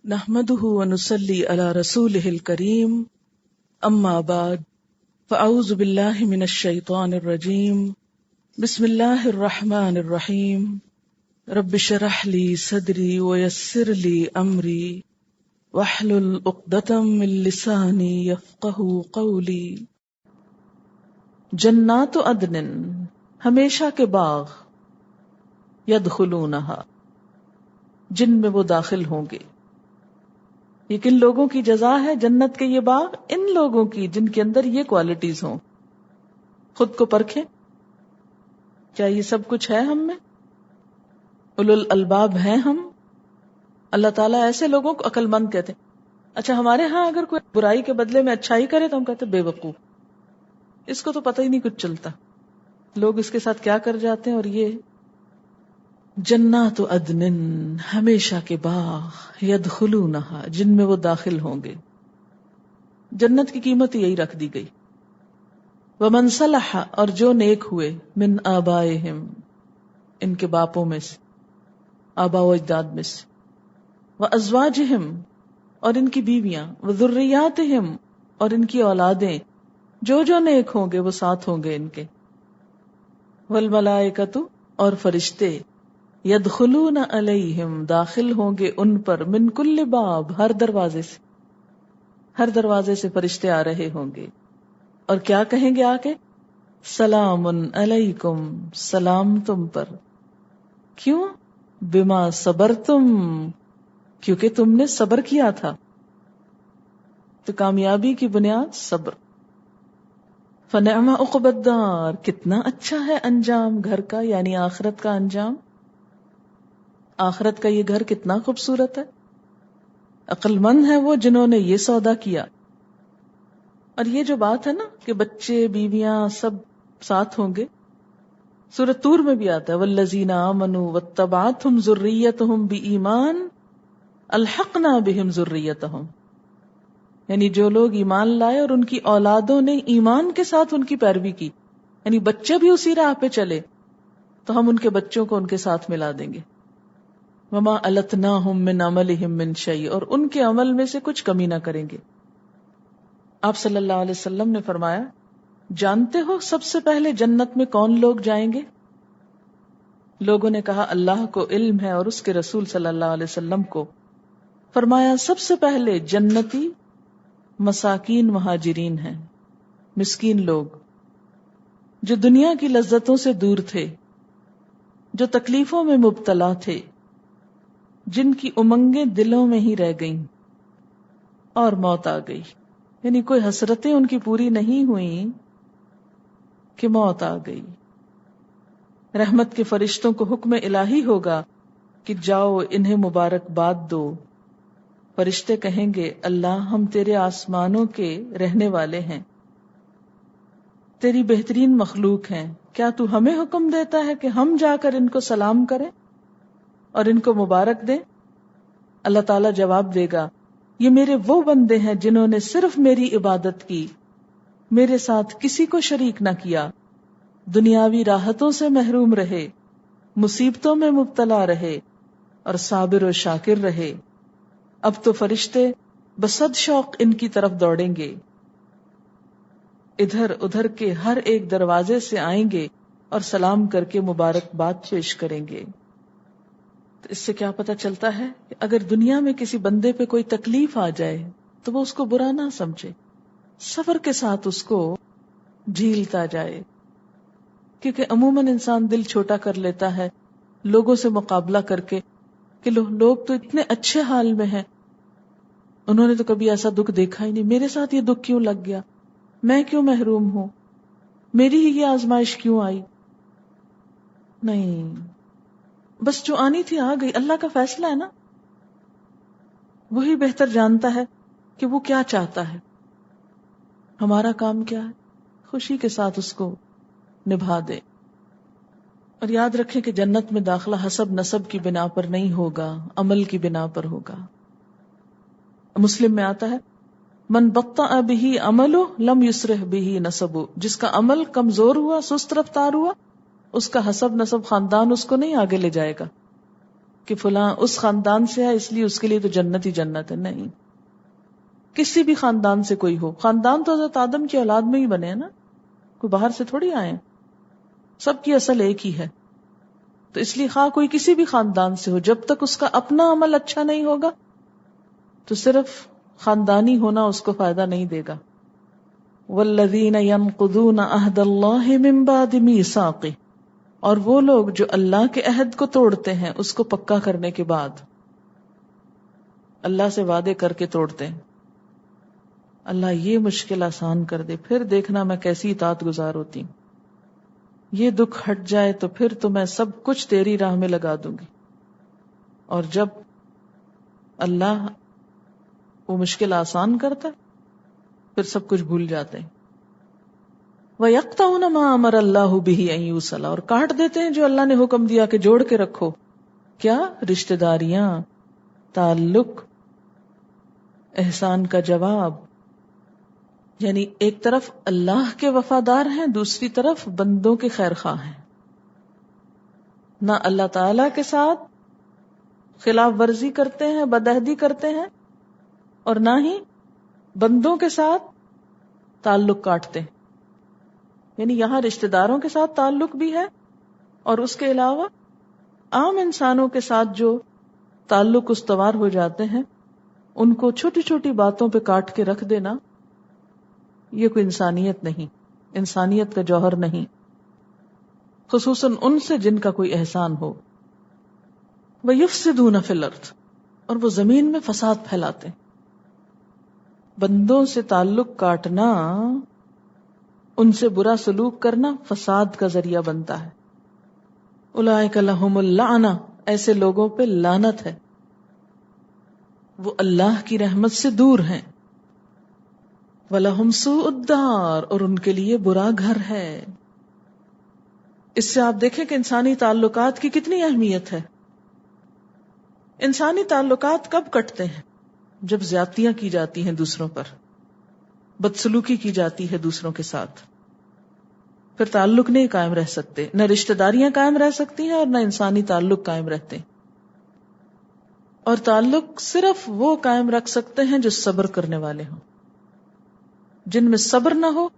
نحمده ونصلي على رسوله الكريم اما بعد فاعوذ بالله من الشيطان الرجيم بسم الله الرحمن الرحيم رب اشرح لي صدري ويسر لي امري واحلل عقدة من لساني يفقهوا قولي. جنات عدن ہمیشہ کے باغ، یدخلونہا جن میں وہ داخل ہوں گے. یہ کن لوگوں کی جزا ہے جنت کے یہ باغ؟ ان لوگوں کی جن کے اندر یہ کوالٹیز ہوں. خود کو پرکھیں، کیا یہ سب کچھ ہے ہم میں؟ اولو الالباب ہیں ہم؟ اللہ تعالیٰ ایسے لوگوں کو عقل مند کہتے ہیں. اچھا، ہمارے ہاں اگر کوئی برائی کے بدلے میں اچھائی کرے تو ہم کہتے ہیں بے وقوف، اس کو تو پتہ ہی نہیں کچھ چلتا. لوگ اس کے ساتھ کیا کر جاتے ہیں. اور یہ جنات عدن ہمیشہ کے باغ، یدخلونہا جن میں وہ داخل ہوں گے. جنت کی قیمت یہی رکھ دی گئی. ومن صلح اور جو نیک ہوئے، من آبائہم ان کے باپوں میں سے، آباء و اجداد میں سے، وازواجہم اور ان کی بیویاں، وذریاتہم اور ان کی اولادیں، جو جو نیک ہوں گے وہ ساتھ ہوں گے ان کے. والملائکۃ اور فرشتے، یدخلون علیہم داخل ہوں گے ان پر، من کل باب ہر دروازے سے، ہر دروازے سے فرشتے آ رہے ہوں گے. اور کیا کہیں گے آ کے؟ سلام علیکم، سلام تم پر. کیوں؟ بما صبرتم کیونکہ تم نے صبر کیا تھا. تو کامیابی کی بنیاد صبر. فنعم عقبی الدار کتنا اچھا ہے انجام گھر کا، یعنی آخرت کا انجام. آخرت کا یہ گھر کتنا خوبصورت ہے. عقل مند ہے وہ جنہوں نے یہ سودا کیا. اور یہ جو بات ہے نا کہ بچے بیویاں سب ساتھ ہوں گے، سورۃ طور میں بھی آتا ہے والذین آمنوا واتبعتہم ذریتہم بایمان الحقنا بہم ذریتہم، یعنی جو لوگ ایمان لائے اور ان کی اولادوں نے ایمان کے ساتھ ان کی پیروی کی، یعنی بچے بھی اسی راہ پہ چلے تو ہم ان کے بچوں کو ان کے ساتھ ملا دیں گے. وما التناہم من عملہم من شیء اور ان کے عمل میں سے کچھ کمی نہ کریں گے. آپ صلی اللہ علیہ وسلم نے فرمایا، جانتے ہو سب سے پہلے جنت میں کون لوگ جائیں گے؟ لوگوں نے کہا اللہ کو علم ہے اور اس کے رسول صلی اللہ علیہ وسلم کو. فرمایا سب سے پہلے جنتی مساکین مہاجرین ہیں، مسکین لوگ جو دنیا کی لذتوں سے دور تھے، جو تکلیفوں میں مبتلا تھے، جن کی امنگیں دلوں میں ہی رہ گئیں اور موت آ گئی. یعنی کوئی حسرتیں ان کی پوری نہیں ہوئیں کہ موت آ گئی. رحمت کے فرشتوں کو حکم الہی ہوگا کہ جاؤ انہیں مبارکباد دو. فرشتے کہیں گے اللہ ہم تیرے آسمانوں کے رہنے والے ہیں، تیری بہترین مخلوق ہیں، کیا تو ہمیں حکم دیتا ہے کہ ہم جا کر ان کو سلام کریں اور ان کو مبارک دیں؟ اللہ تعالیٰ جواب دے گا یہ میرے وہ بندے ہیں جنہوں نے صرف میری عبادت کی، میرے ساتھ کسی کو شریک نہ کیا، دنیاوی راحتوں سے محروم رہے، مصیبتوں میں مبتلا رہے اور صابر و شاکر رہے. اب تو فرشتے بصد شوق ان کی طرف دوڑیں گے، ادھر ادھر کے ہر ایک دروازے سے آئیں گے اور سلام کر کے مبارکباد پیش کریں گے. تو اس سے کیا پتہ چلتا ہے کہ اگر دنیا میں کسی بندے پہ کوئی تکلیف آ جائے تو وہ اس کو برا نہ سمجھے، صبر کے ساتھ اس کو جھیلتا جائے. کیونکہ عموماً انسان دل چھوٹا کر لیتا ہے لوگوں سے مقابلہ کر کے کہ لوگ تو اتنے اچھے حال میں ہیں، انہوں نے تو کبھی ایسا دکھ دیکھا ہی نہیں، میرے ساتھ یہ دکھ کیوں لگ گیا، میں کیوں محروم ہوں، میری ہی یہ آزمائش کیوں آئی. نہیں، بس جو آنی تھی آ گئی، اللہ کا فیصلہ ہے نا. وہی بہتر جانتا ہے کہ وہ کیا چاہتا ہے. ہمارا کام کیا ہے؟ خوشی کے ساتھ اس کو نبھا دے. اور یاد رکھیں کہ جنت میں داخلہ حسب نسب کی بنا پر نہیں ہوگا، عمل کی بنا پر ہوگا. مسلم میں آتا ہے من بطأ بہ عملہ لم یسرع بہ نسبہ، جس کا عمل کمزور ہوا، سست رفتار ہوا، اس کا حسب نسب خاندان اس کو نہیں آگے لے جائے گا. کہ فلاں اس خاندان سے ہے اس لیے اس کے لیے تو جنت ہی جنت ہے. نہیں، کسی بھی خاندان سے کوئی ہو، خاندان تو حضرت آدم کی اولاد میں ہی بنے ہیں نا، کوئی باہر سے تھوڑی آئے ہیں، سب کی اصل ایک ہی ہے. تو اس لیے خواہ کوئی کسی بھی خاندان سے ہو، جب تک اس کا اپنا عمل اچھا نہیں ہوگا تو صرف خاندانی ہونا اس کو فائدہ نہیں دے گا. والذین ینقضون عہد اللہ من بعد میثاقہ، اور وہ لوگ جو اللہ کے عہد کو توڑتے ہیں اس کو پکا کرنے کے بعد، اللہ سے وعدے کر کے توڑتے ہیں. اللہ یہ مشکل آسان کر دے، پھر دیکھنا میں کیسی اطاعت گزار ہوتی ہوں. یہ دکھ ہٹ جائے تو پھر تو میں سب کچھ تیری راہ میں لگا دوں گی. اور جب اللہ وہ مشکل آسان کرتا پھر سب کچھ بھول جاتے ہیں. وَيَقْطَعُونَ مَا أَمَرَ اللَّهُ بِهِ أَن يُوصَلَ، اور کاٹ دیتے ہیں جو اللہ نے حکم دیا کہ جوڑ کے رکھو. کیا؟ رشتہ داریاں، تعلق، احسان کا جواب. یعنی ایک طرف اللہ کے وفادار ہیں، دوسری طرف بندوں کے خیر خواہ ہیں. نہ اللہ تعالی کے ساتھ خلاف ورزی کرتے ہیں، بدعہدی کرتے ہیں، اور نہ ہی بندوں کے ساتھ تعلق کاٹتے ہیں. یعنی یہاں رشتہ داروں کے ساتھ تعلق بھی ہے، اور اس کے علاوہ عام انسانوں کے ساتھ جو تعلق استوار ہو جاتے ہیں ان کو چھوٹی چھوٹی باتوں پہ کاٹ کے رکھ دینا، یہ کوئی انسانیت نہیں، انسانیت کا جوہر نہیں، خصوصاً ان سے جن کا کوئی احسان ہو. وَيُفْسِدُونَ فِي الْأَرْضِ، اور وہ زمین میں فساد پھیلاتے ہیں. بندوں سے تعلق کاٹنا، ان سے برا سلوک کرنا فساد کا ذریعہ بنتا ہے. اولئک لہم اللعنہ، ایسے لوگوں پہ لعنت ہے، وہ اللہ کی رحمت سے دور ہیں. وَلَهُمْ سُوءُ الدَّارِ، اور ان کے لیے برا گھر ہے. اس سے آپ دیکھیں کہ انسانی تعلقات کی کتنی اہمیت ہے. انسانی تعلقات کب کٹتے ہیں؟ جب زیادتیاں کی جاتی ہیں دوسروں پر، بدسلوکی کی جاتی ہے دوسروں کے ساتھ، پھر تعلق نہیں قائم رہ سکتے، نہ رشتہ داریاں قائم رہ سکتی ہیں اور نہ انسانی تعلق قائم رہتے ہیں. اور تعلق صرف وہ قائم رکھ سکتے ہیں جو صبر کرنے والے ہوں. جن میں صبر نہ ہو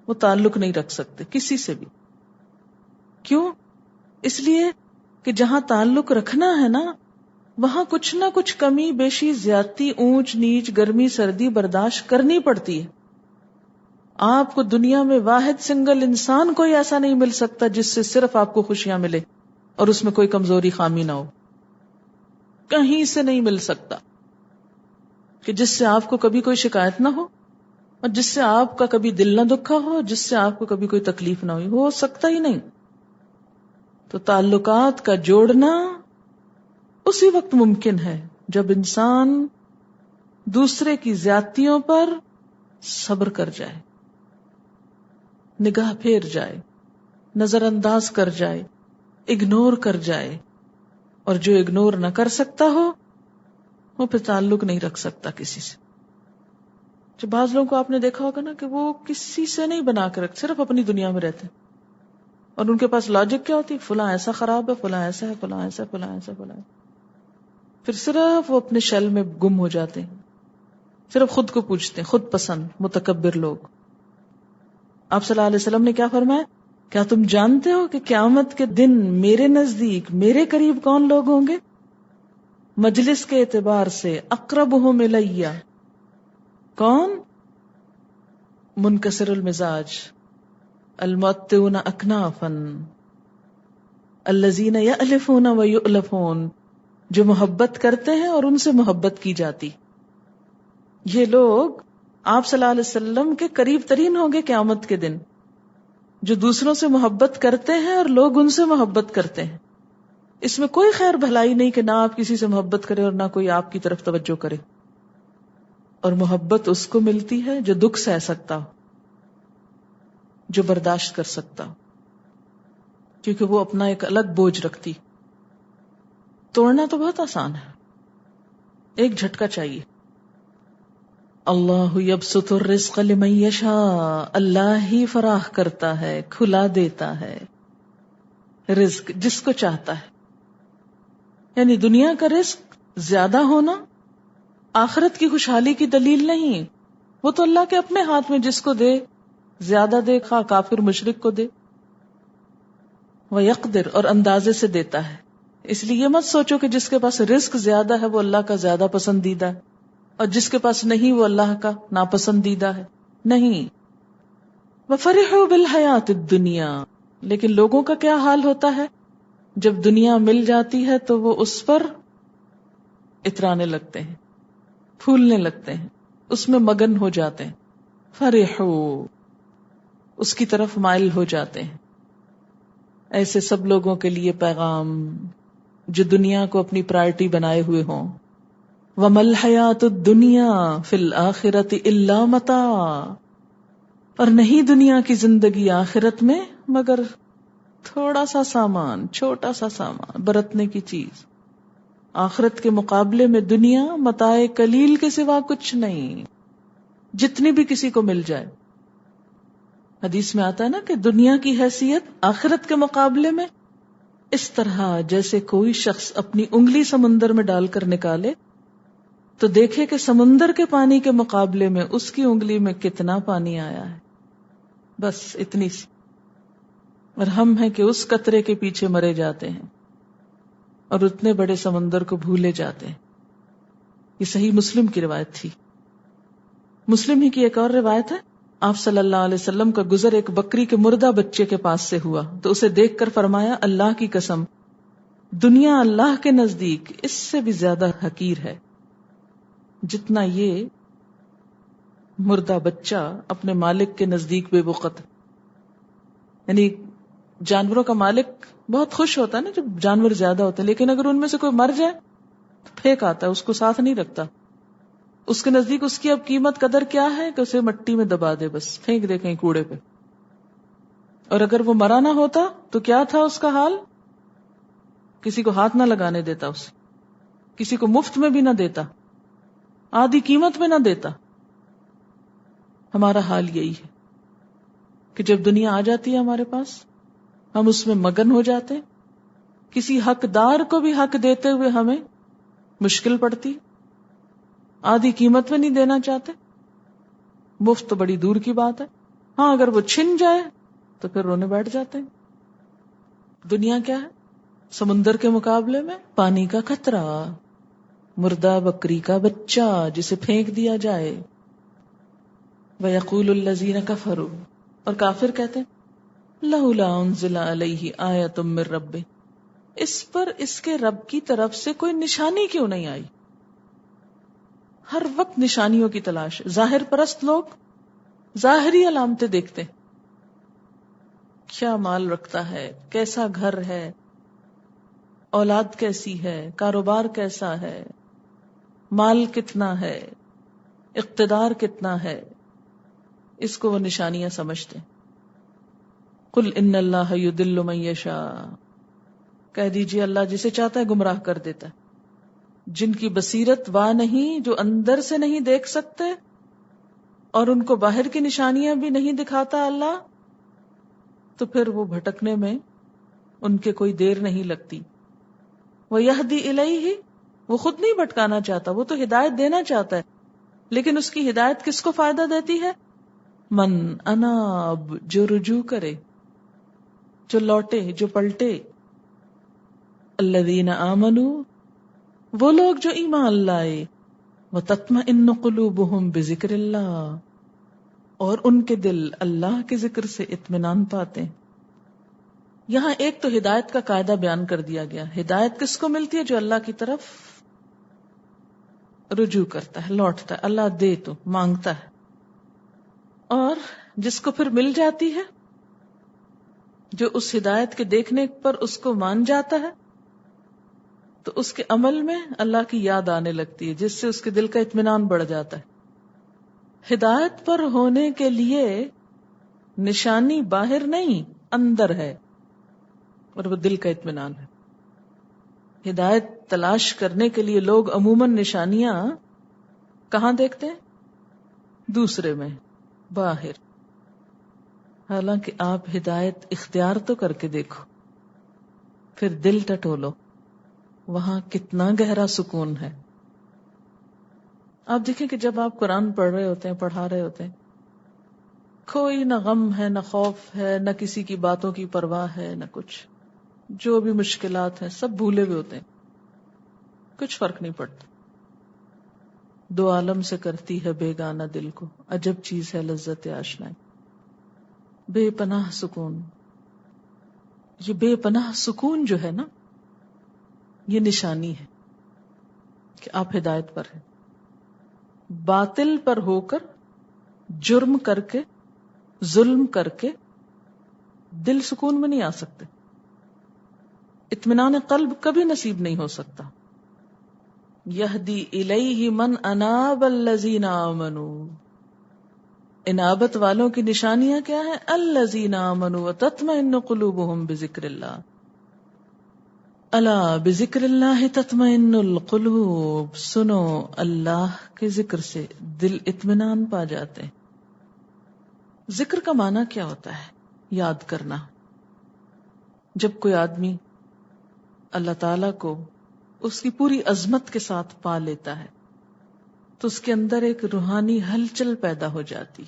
وہ تعلق نہیں رکھ سکتے کسی سے بھی. کیوں؟ اس لیے کہ جہاں تعلق رکھنا ہے نا، وہاں کچھ نہ کچھ کمی بیشی، زیادتی، اونچ نیچ، گرمی سردی برداشت کرنی پڑتی ہے. آپ کو دنیا میں واحد سنگل انسان کوئی ایسا نہیں مل سکتا جس سے صرف آپ کو خوشیاں ملے اور اس میں کوئی کمزوری خامی نہ ہو. کہیں سے نہیں مل سکتا کہ جس سے آپ کو کبھی کوئی شکایت نہ ہو اور جس سے آپ کا کبھی دل نہ دکھا ہو، جس سے آپ کو کبھی کوئی تکلیف نہ ہوئی، ہو سکتا ہی نہیں. تو تعلقات کا جوڑنا اسی وقت ممکن ہے جب انسان دوسرے کی زیادتیوں پر صبر کر جائے، نگاہ پھیر جائے، نظر انداز کر جائے، اگنور کر جائے. اور جو اگنور نہ کر سکتا ہو وہ پھر تعلق نہیں رکھ سکتا کسی سے. جو بعض لوگوں کو آپ نے دیکھا ہوگا نا کہ وہ کسی سے نہیں بنا کے رکھ، صرف اپنی دنیا میں رہتے ہیں، اور ان کے پاس لاجک کیا ہوتی، فلاں ایسا خراب ہے، فلاں ایسا ہے، فلاں ایسا، فلاں ایسا، فلاں. پھر صرف وہ اپنے شیل میں گم ہو جاتے ہیں، صرف خود کو پوچھتے ہیں، خود پسند متکبر لوگ. آپ صلی اللہ علیہ وسلم نے کیا فرمایا؟ کیا تم جانتے ہو کہ قیامت کے دن میرے نزدیک، میرے قریب کون لوگ ہوں گے؟ مجلس کے اعتبار سے اقربہم الی، کون؟ منکسر المزاج، المعطئون اکنافا، الذین یألفون ویؤلفون، جو محبت کرتے ہیں اور ان سے محبت کی جاتی. یہ لوگ آپ صلی اللہ علیہ وسلم کے قریب ترین ہوں گے قیامت کے دن، جو دوسروں سے محبت کرتے ہیں اور لوگ ان سے محبت کرتے ہیں. اس میں کوئی خیر بھلائی نہیں کہ نہ آپ کسی سے محبت کرے اور نہ کوئی آپ کی طرف توجہ کرے. اور محبت اس کو ملتی ہے جو دکھ سہ سکتا ہو، جو برداشت کر سکتا ہو، کیونکہ وہ اپنا ایک الگ بوجھ رکھتی. توڑنا تو بہت آسان ہے، ایک جھٹکا چاہیے. اللہ یبسط الرزق لمن یشاء، اللہ ہی فراخ کرتا ہے، کھلا دیتا ہے رزق جس کو چاہتا ہے. یعنی دنیا کا رزق زیادہ ہونا آخرت کی خوشحالی کی دلیل نہیں، وہ تو اللہ کے اپنے ہاتھ میں، جس کو دے زیادہ دے، خواہ کافر مشرک کو دے. وَيَقْدِرُ، اور اندازے سے دیتا ہے. اس لیے یہ مت سوچو کہ جس کے پاس رزق زیادہ ہے وہ اللہ کا زیادہ پسندیدہ ہے اور جس کے پاس نہیں وہ اللہ کا ناپسندیدہ ہے. نہیں. وَفَرِحُوا بِالْحَيَاةِ الدُّنْيَا، لیکن لوگوں کا کیا حال ہوتا ہے جب دنیا مل جاتی ہے تو وہ اس پر اترانے لگتے ہیں، پھولنے لگتے ہیں، اس میں مگن ہو جاتے ہیں. فرحوا، اس کی طرف مائل ہو جاتے ہیں. ایسے سب لوگوں کے لیے پیغام جو دنیا کو اپنی پرائرٹی بنائے ہوئے ہوں. وَمَا الْحَيَاةُ الدُّنْيَا فِي الْآخِرَةِ إِلَّا مَتَاعٌ، اور نہیں دنیا کی زندگی آخرت میں مگر تھوڑا سا سامان، چھوٹا سا سامان، برتنے کی چیز. آخرت کے مقابلے میں دنیا متاع قلیل کے سوا کچھ نہیں، جتنی بھی کسی کو مل جائے. حدیث میں آتا ہے نا کہ دنیا کی حیثیت آخرت کے مقابلے میں اس طرح جیسے کوئی شخص اپنی انگلی سمندر میں ڈال کر نکالے تو دیکھے کہ سمندر کے پانی کے مقابلے میں اس کی انگلی میں کتنا پانی آیا ہے، بس اتنی سی. اور ہم ہیں کہ اس قطرے کے پیچھے مرے جاتے ہیں اور اتنے بڑے سمندر کو بھولے جاتے ہیں. یہ صحیح مسلم کی روایت تھی. مسلم ہی کی ایک اور روایت ہے، آپ صلی اللہ علیہ وسلم کا گزر ایک بکری کے مردہ بچے کے پاس سے ہوا تو اسے دیکھ کر فرمایا، اللہ کی قسم، دنیا اللہ کے نزدیک اس سے بھی زیادہ حقیر ہے جتنا یہ مردہ بچہ اپنے مالک کے نزدیک بے وقت. یعنی جانوروں کا مالک بہت خوش ہوتا ہے نا جب جانور زیادہ ہوتے ہیں، لیکن اگر ان میں سے کوئی مر جائے تو پھینک آتا ہے، اس کو ساتھ نہیں رکھتا. اس کے نزدیک اس کی اب قیمت قدر کیا ہے کہ اسے مٹی میں دبا دے، بس پھینک دے کہیں کوڑے پہ. اور اگر وہ مرا نہ ہوتا تو کیا تھا اس کا حال؟ کسی کو ہاتھ نہ لگانے دیتا، اسے کسی کو مفت میں بھی نہ دیتا، آدھی قیمت میں نہ دیتا. ہمارا حال یہی ہے کہ جب دنیا آ جاتی ہے ہمارے پاس ہم اس میں مگن ہو جاتے ہیں. کسی حقدار کو بھی حق دیتے ہوئے ہمیں مشکل پڑتی، آدھی قیمت میں نہیں دینا چاہتے. مفت تو بڑی دور کی بات ہے، ہاں اگر وہ چھن جائے تو پھر رونے بیٹھ جاتے ہیں. دنیا کیا ہے؟ سمندر کے مقابلے میں پانی کا قطرہ، مردہ بکری کا بچہ جسے پھینک دیا جائے. وَيَقُولُ الَّذِينَ كَفَرُوا، اور کافر کہتے ہیں، لَوْلَا أُنزِلَ عَلَيْهِ آیَةٌ مِّن رَّبِّهِ، اس پر اس کے رب کی طرف سے کوئی نشانی کیوں نہیں آئی؟ ہر وقت نشانیوں کی تلاش. ظاہر پرست لوگ ظاہری علامتیں دیکھتے ہیں، کیا مال رکھتا ہے، کیسا گھر ہے، اولاد کیسی ہے، کاروبار کیسا ہے، مال کتنا ہے، اقتدار کتنا ہے، اس کو وہ نشانیاں سمجھتے ہیں. قل ان اللہ یضل من یشاء، کہہ دیجئے اللہ جسے چاہتا ہے گمراہ کر دیتا ہے. جن کی بصیرت وا نہیں، جو اندر سے نہیں دیکھ سکتے اور ان کو باہر کی نشانیاں بھی نہیں دکھاتا اللہ، تو پھر وہ بھٹکنے میں ان کے کوئی دیر نہیں لگتی. وَيَهْدِي إِلَيْهِ، وہ خود نہیں بھٹکانا چاہتا، وہ تو ہدایت دینا چاہتا ہے، لیکن اس کی ہدایت کس کو فائدہ دیتی ہے؟ من اناب، جو رجوع کرے، جو لوٹے، جو پلٹے. الذین آمنوا، وہ لوگ جو ایمان لائے، وتطمئن قلوبہم بذکر اللہ، اور ان کے دل اللہ کے ذکر سے اطمینان پاتے ہیں. یہاں ایک تو ہدایت کا قاعدہ بیان کر دیا گیا. ہدایت کس کو ملتی ہے؟ جو اللہ کی طرف رجوع کرتا ہے، لوٹتا ہے، اللہ دے تو مانگتا ہے. اور جس کو پھر مل جاتی ہے، جو اس ہدایت کے دیکھنے پر اس کو مان جاتا ہے، تو اس کے عمل میں اللہ کی یاد آنے لگتی ہے، جس سے اس کے دل کا اطمینان بڑھ جاتا ہے. ہدایت پر ہونے کے لیے نشانی باہر نہیں، اندر ہے، اور وہ دل کا اطمینان ہے. ہدایت تلاش کرنے کے لیے لوگ عموماً نشانیاں کہاں دیکھتے ہیں؟ دوسرے میں، باہر. حالانکہ آپ ہدایت اختیار تو کر کے دیکھو، پھر دل ٹٹولو. وہاں کتنا گہرا سکون ہے. آپ دیکھیں کہ جب آپ قرآن پڑھ رہے ہوتے ہیں، پڑھا رہے ہوتے ہیں، کوئی نہ غم ہے، نہ خوف ہے، نہ کسی کی باتوں کی پرواہ ہے، نہ کچھ. جو بھی مشکلات ہیں سب بھولے ہوئے ہوتے ہیں، کچھ فرق نہیں پڑتا. دو عالم سے کرتی ہے بیگانہ دل کو، عجب چیز ہے لذت آشنائی. بے پناہ سکون. یہ بے پناہ سکون جو ہے نا، یہ نشانی ہے کہ آپ ہدایت پر ہیں. باطل پر ہو کر، جرم کر کے، ظلم کر کے دل سکون میں نہیں آ سکتے. اطمینان قلب کبھی نصیب نہیں ہو سکتا. یہدی الیہ من اناب الذین آمنوا. انابت والوں کی نشانیاں کیا ہیں؟ الذین آمنوا وتطمئن قلوبہم بذکر اللہ. الا بذکر اللہ تطمئن القلوب. سنو، اللہ کے ذکر سے دل اطمینان پا جاتے ہیں. ذکر کا معنی کیا ہوتا ہے؟ یاد کرنا. جب کوئی آدمی اللہ تعالی کو اس کی پوری عظمت کے ساتھ پا لیتا ہے تو اس کے اندر ایک روحانی ہلچل پیدا ہو جاتی.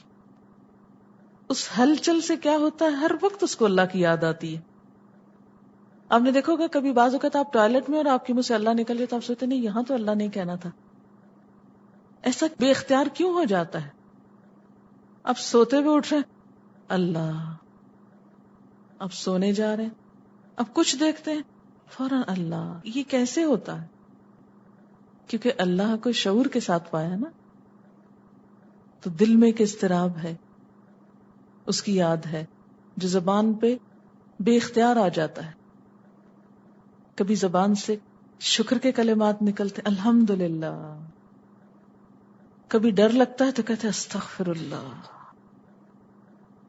اس ہلچل سے کیا ہوتا ہے؟ ہر وقت اس کو اللہ کی یاد آتی ہے. آپ نے دیکھو گا کبھی بعض اوقات آپ ٹوائلٹ میں اور آپ کے منہ سے اللہ نکل گئے تو آپ سوچتے نہیں یہاں تو اللہ نہیں کہنا تھا. ایسا بے اختیار کیوں ہو جاتا ہے؟ اب سوتے ہوئے اٹھ رہے اللہ، اب سونے جا رہے ہیں، اب کچھ دیکھتے ہیں فوراً اللہ. یہ کیسے ہوتا ہے؟ کیونکہ اللہ کو شعور کے ساتھ پایا نا، تو دل میں ایک اضطراب ہے، اس کی یاد ہے جو زبان پہ بے اختیار آ جاتا ہے. کبھی زبان سے شکر کے کلمات نکلتے الحمدللہ، کبھی ڈر لگتا ہے تو کہتے استغفر اللہ،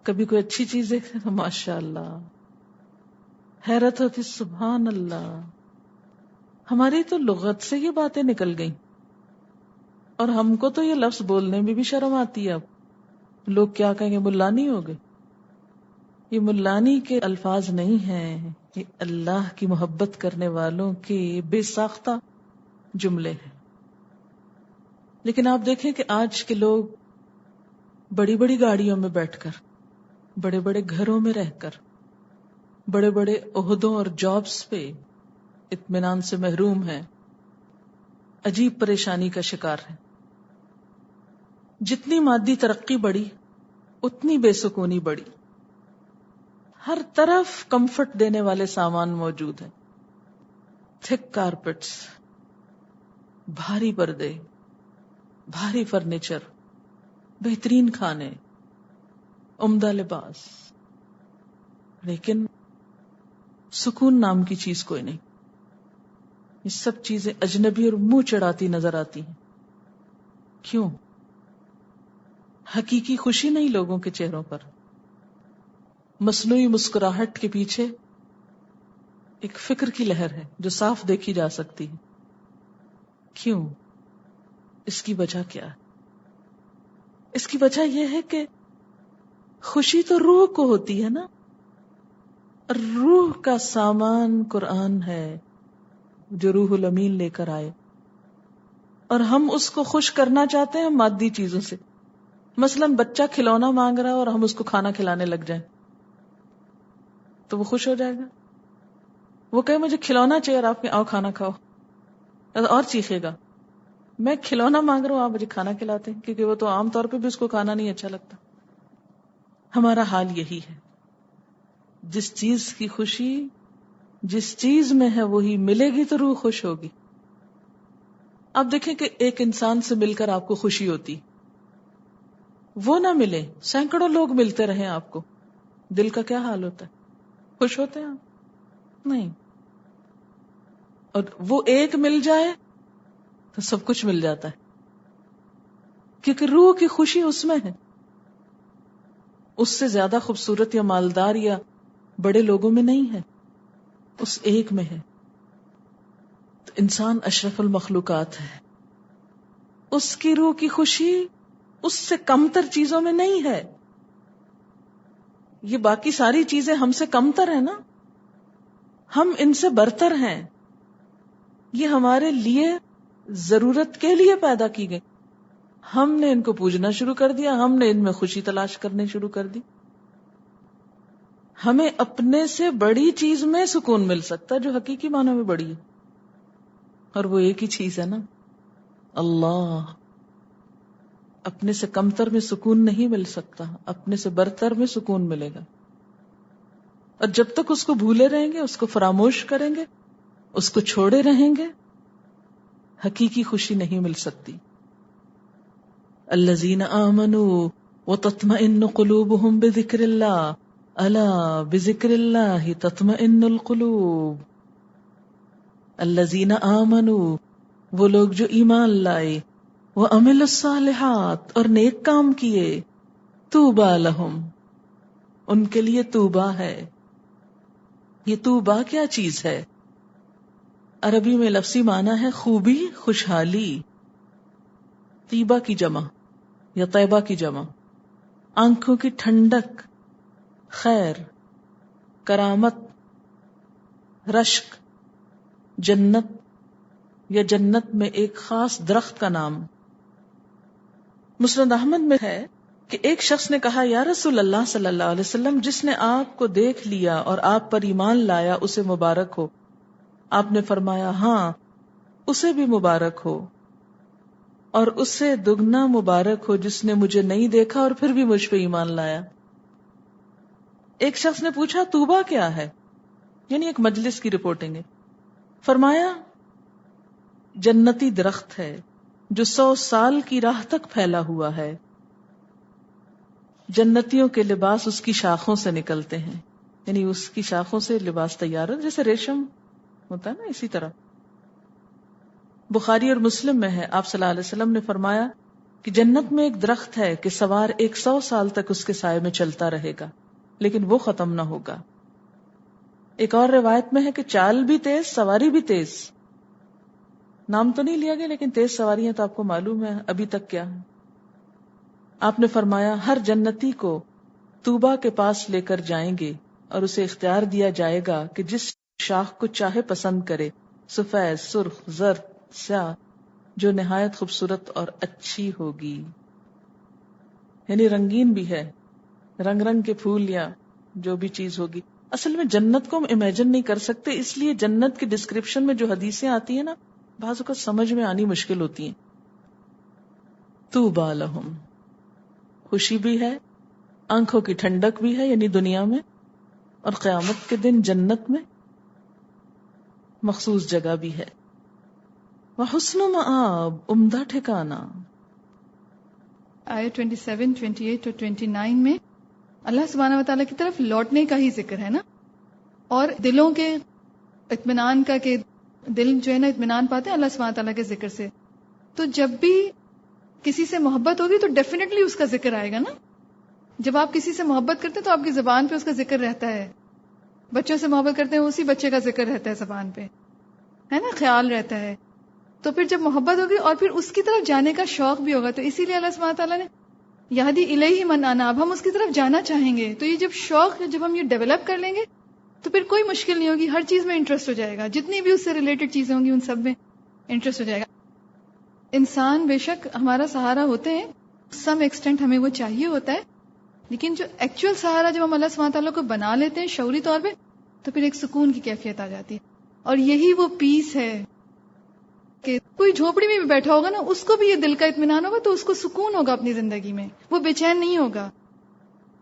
کبھی کوئی اچھی چیز دیکھتے تو ماشاء اللہ، حیرت ہوتی سبحان اللہ. ہماری تو لغت سے یہ باتیں نکل گئیں اور ہم کو تو یہ لفظ بولنے میں بھی شرم آتی ہے. اب لوگ کیا کہیں گے، ملانی ہو گئے. یہ ملانی کے الفاظ نہیں ہیں، یہ اللہ کی محبت کرنے والوں کے بے ساختہ جملے ہیں. لیکن آپ دیکھیں کہ آج کے لوگ بڑی بڑی گاڑیوں میں بیٹھ کر، بڑے بڑے گھروں میں رہ کر، بڑے بڑے عہدوں اور جابز پہ اطمینان سے محروم ہیں، عجیب پریشانی کا شکار ہیں. جتنی مادی ترقی بڑھی اتنی بے سکونی بڑھی. ہر طرف کمفرٹ دینے والے سامان موجود ہیں، تھک کارپٹس، بھاری پردے، بھاری فرنیچر، بہترین کھانے، عمدہ لباس، لیکن سکون نام کی چیز کوئی نہیں. یہ سب چیزیں اجنبی اور منہ چڑھاتی نظر آتی ہیں. کیوں؟ حقیقی خوشی نہیں لوگوں کے چہروں پر. مصنوعی مسکراہٹ کے پیچھے ایک فکر کی لہر ہے جو صاف دیکھی جا سکتی ہے. کیوں؟ اس کی وجہ کیا ہے؟ اس کی وجہ یہ ہے کہ خوشی تو روح کو ہوتی ہے نا، روح کا سامان قرآن ہے جو روح الامین لے کر آئے، اور ہم اس کو خوش کرنا چاہتے ہیں مادی چیزوں سے. مثلا بچہ کھلونا مانگ رہا ہے اور ہم اس کو کھانا کھلانے لگ جائیں تو وہ خوش ہو جائے گا. وہ کہے مجھے کھلونا چاہیے اور آپ کے آؤ کھانا کھاؤ، اور چیخے گا میں کھلونا مانگ رہا ہوں آپ مجھے کھانا کھلاتے ہیں، کیونکہ وہ تو عام طور پہ بھی اس کو کھانا نہیں اچھا لگتا. ہمارا حال یہی ہے. جس چیز کی خوشی جس چیز میں ہے وہی ملے گی تو روح خوش ہوگی. آپ دیکھیں کہ ایک انسان سے مل کر آپ کو خوشی ہوتی، وہ نہ ملے سینکڑوں لوگ ملتے رہیں آپ کو، دل کا کیا حال ہوتا ہے؟ خوش ہوتے ہیں آپ؟ نہیں. اور وہ ایک مل جائے تو سب کچھ مل جاتا ہے، کیونکہ روح کی خوشی اس میں ہے. اس سے زیادہ خوبصورت یا مالدار یا بڑے لوگوں میں نہیں ہے، اس ایک میں ہے. تو انسان اشرف المخلوقات ہے، اس کی روح کی خوشی اس سے کمتر چیزوں میں نہیں ہے. یہ باقی ساری چیزیں ہم سے کمتر ہیں نا، ہم ان سے برتر ہیں. یہ ہمارے لیے ضرورت کے لیے پیدا کی گئی. ہم نے ان کو پوجنا شروع کر دیا, ہم نے ان میں خوشی تلاش کرنے شروع کر دی. ہمیں اپنے سے بڑی چیز میں سکون مل سکتا ہے جو حقیقی معنی میں بڑی ہے, اور وہ ایک ہی چیز ہے نا, اللہ. اپنے سے کمتر میں سکون نہیں مل سکتا, اپنے سے برتر میں سکون ملے گا. اور جب تک اس کو بھولے رہیں گے, اس کو فراموش کریں گے, اس کو چھوڑے رہیں گے, حقیقی خوشی نہیں مل سکتی. الذین آمنوا وتطمئن قلوبهم بذکر اللہ الا بذکر اللہ تطمئن القلوب. الذین آمنوا, وہ لوگ جو ایمان لائے, وعملوا الصالحات, اور نیک کام کیے, طوبی لہم, ان کے لیے طوبی ہے. یہ طوبی کیا چیز ہے؟ عربی میں لفظی معنی ہے خوبی, خوشحالی. طیبہ کی جمع یا طیبہ کی جمع, آنکھوں کی ٹھنڈک, خیر, کرامت, رشک, جنت یا جنت میں ایک خاص درخت کا نام. مسند احمد میں ہے کہ ایک شخص نے کہا, یا رسول اللہ صلی اللہ علیہ وسلم, جس نے آپ کو دیکھ لیا اور آپ پر ایمان لایا اسے مبارک ہو. آپ نے فرمایا, ہاں اسے بھی مبارک ہو, اور اس سے دگنا مبارک ہو جس نے مجھے نہیں دیکھا اور پھر بھی مجھ پہ ایمان لایا. ایک شخص نے پوچھا, طوبہ کیا ہے؟ یعنی ایک مجلس کی رپورٹنگ ہے. فرمایا, جنتی درخت ہے جو 100 سال کی راہ تک پھیلا ہوا ہے. جنتیوں کے لباس اس کی شاخوں سے نکلتے ہیں, یعنی اس کی شاخوں سے لباس تیار ہو, جیسے ریشم ہوتا ہے نا, اسی طرح. بخاری اور مسلم میں ہے, آپ صلی اللہ علیہ وسلم نے فرمایا کہ جنت میں ایک درخت ہے کہ سوار 100 سال تک اس کے سائے میں چلتا رہے گا لیکن وہ ختم نہ ہوگا. ایک اور روایت میں ہے کہ چال بھی تیز, سواری بھی تیز. نام تو نہیں لیا گیا لیکن تیز سواریاں تو آپ کو معلوم ہے ابھی تک کیا ہے. آپ نے فرمایا, ہر جنتی کو طوبہ کے پاس لے کر جائیں گے اور اسے اختیار دیا جائے گا کہ جس شاخ کو چاہے پسند کرے, سفید, سرخ, زرد, سیاہ, جو نہایت خوبصورت اور اچھی ہوگی. یعنی رنگین بھی ہے, رنگ رنگ کے پھول یا جو بھی چیز ہوگی. اصل میں جنت کو ہم امیجن نہیں کر سکتے, اس لیے جنت کی ڈسکرپشن میں جو حدیثیں آتی ہیں نا, بعض اوقات سمجھ میں آنی مشکل ہوتی ہیں. طوبی لہم, خوشی بھی ہے, آنکھوں کی ٹھنڈک بھی ہے یعنی دنیا میں, اور قیامت کے دن جنت میں مخصوص جگہ بھی ہے. وحسن مآب, عمدہ ٹھکانہ. آیت 27, 28 اور 29 میں اللہ سبحانہ و تعالیٰ کی طرف لوٹنے کا ہی ذکر ہے نا, اور دلوں کے اطمینان کا, کہ دل جو ہے نا اطمینان پاتے ہیں اللہ سبحانہ و تعالیٰ کے ذکر سے. تو جب بھی کسی سے محبت ہوگی تو ڈیفینیٹلی اس کا ذکر آئے گا نا. جب آپ کسی سے محبت کرتے ہیں تو آپ کی زبان پہ اس کا ذکر رہتا ہے. بچوں سے محبت کرتے ہیں اسی بچے کا ذکر رہتا ہے زبان پہ, ہے نا, خیال رہتا ہے. تو پھر جب محبت ہوگی اور پھر اس کی طرف جانے کا شوق بھی ہوگا, تو اسی لیے اللہ سبحانہ تعالیٰ نے یہدی الیہ من اناب, ہم اس کی طرف جانا چاہیں گے. تو یہ جب شوق, جب ہم یہ ڈیولپ کر لیں گے تو پھر کوئی مشکل نہیں ہوگی, ہر چیز میں انٹرسٹ ہو جائے گا, جتنی بھی اس سے ریلیٹڈ چیزیں ہوں گی ان سب میں انٹرسٹ ہو جائے گا. انسان بے شک ہمارا سہارا ہوتے ہیں, سم ایکسٹینٹ ہمیں وہ چاہیے ہوتا ہے, لیکن جو ایکچوئل سہارا جب ہم اللہ سبحانہ تعالیٰ کو بنا لیتے ہیں شعوری طور پہ, تو پھر ایک سکون کی کیفیت آ جاتی ہے. اور یہی وہ پیس ہے کہ کوئی جھوپڑی میں بھی بیٹھا ہوگا نا, اس کو بھی یہ دل کا اطمینان ہوگا, تو اس کو سکون ہوگا اپنی زندگی میں, وہ بے چین نہیں ہوگا.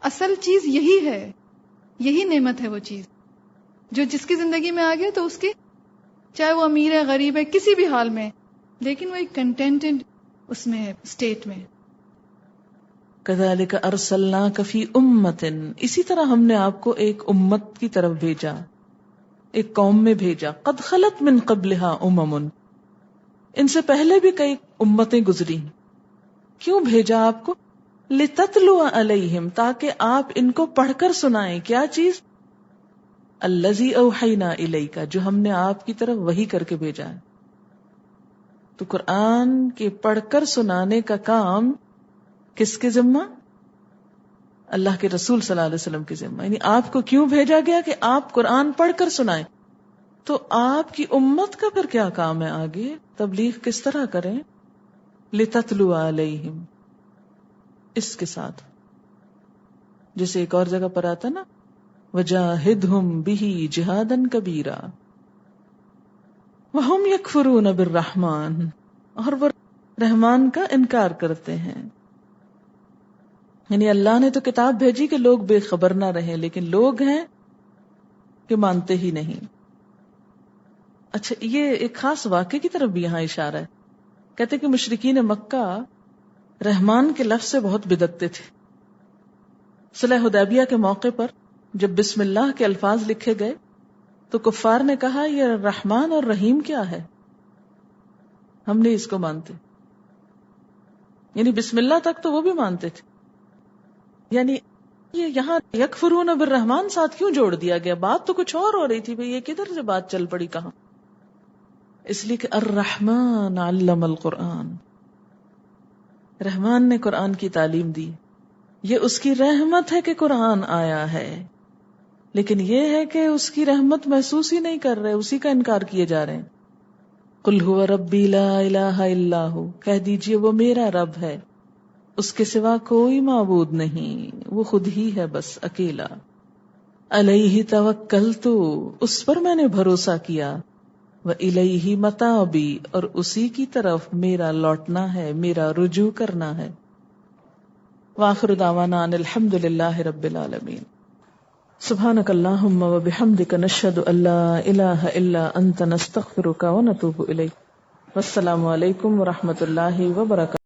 اصل چیز یہی ہے, یہی نعمت ہے وہ چیز جو جس کی زندگی میں آ گیا تو اس کی, چاہے وہ امیر ہے غریب ہے کسی بھی حال میں, لیکن وہ ایک کنٹینٹڈ اس میں ہے, اسٹیٹ میں. کذالک ارسلناک فی امۃ, اسی طرح ہم نے آپ کو ایک امت کی طرف بھیجا, ایک قوم میں بھیجا. قد خلت من قبلها امم, ان سے پہلے بھی کئی امتیں گزری. کیوں بھیجا آپ کو؟ لتتلو علیہم, تاکہ آپ ان کو پڑھ کر سنائیں. کیا چیز؟ الذی اوحینا الیک, جو ہم نے آپ کی طرف وحی کر کے بھیجا ہے. تو قرآن کے پڑھ کر سنانے کا کام کس کے ذمہ؟ اللہ کے رسول صلی اللہ علیہ وسلم کے ذمہ. یعنی آپ کو کیوں بھیجا گیا؟ کہ آپ قرآن پڑھ کر سنائیں. تو آپ کی امت کا پھر کیا کام ہے آگے؟ تبلیغ کس طرح کریں؟ لِتَتْلُوَ عَلَيْهِمْ، اس کے ساتھ جیسے ایک اور جگہ پر آتا نا وَجَاهِدْهُمْ بِهِ جِهَادًا كَبِيرًا وَهُمْ يَكْفُرُونَ بِالرَّحْمَنِ، اور وہ رحمان کا انکار کرتے ہیں. یعنی اللہ نے تو کتاب بھیجی کہ لوگ بے خبر نہ رہیں، لیکن لوگ ہیں کہ مانتے ہی نہیں. اچھا، یہ ایک خاص واقعے کی طرف بھی یہاں اشارہ ہے. کہتے کہ مشرکین مکہ رحمان کے لفظ سے بہت بدکتے تھے. صلح حدیبیہ کے موقع پر جب بسم اللہ کے الفاظ لکھے گئے تو کفار نے کہا یہ رحمان اور رحیم کیا ہے، ہم نہیں اس کو مانتے. یعنی بسم اللہ تک تو وہ بھی مانتے تھے. یعنی یہ یہاں یکفرون بالرحمان ساتھ کیوں جوڑ دیا گیا؟ بات تو کچھ اور ہو رہی تھی بھئی، یہ کدھر سے بات چل پڑی کہاں؟ اس لیے کہ الرحمن علم القرآن، رحمان نے قرآن کی تعلیم دی. یہ اس کی رحمت ہے کہ قرآن آیا ہے، لیکن یہ ہے کہ اس کی رحمت محسوس ہی نہیں کر رہے، اسی کا انکار کیے جا رہے ہیں. قل هو ربی لا الہ الا ہو، کہہ دیجئے وہ میرا رب ہے، اس کے سوا کوئی معبود نہیں، وہ خود ہی ہے بس اکیلا. علیہ توکلت، اس پر میں نے بھروسہ کیا. وَإِلَيْهِ مَتَابِي، اور اسی کی طرف میرا لوٹنا ہے، میرا رجوع کرنا ہے. وآخر دعوانا ان الحمد للہ رب العالمین. سبحانک اللہم وبحمدک نشہد ان لا الہ الا انت نستغفرک ونتوب الیک. والسلام علیکم ورحمۃ اللہ وبرکاتہ.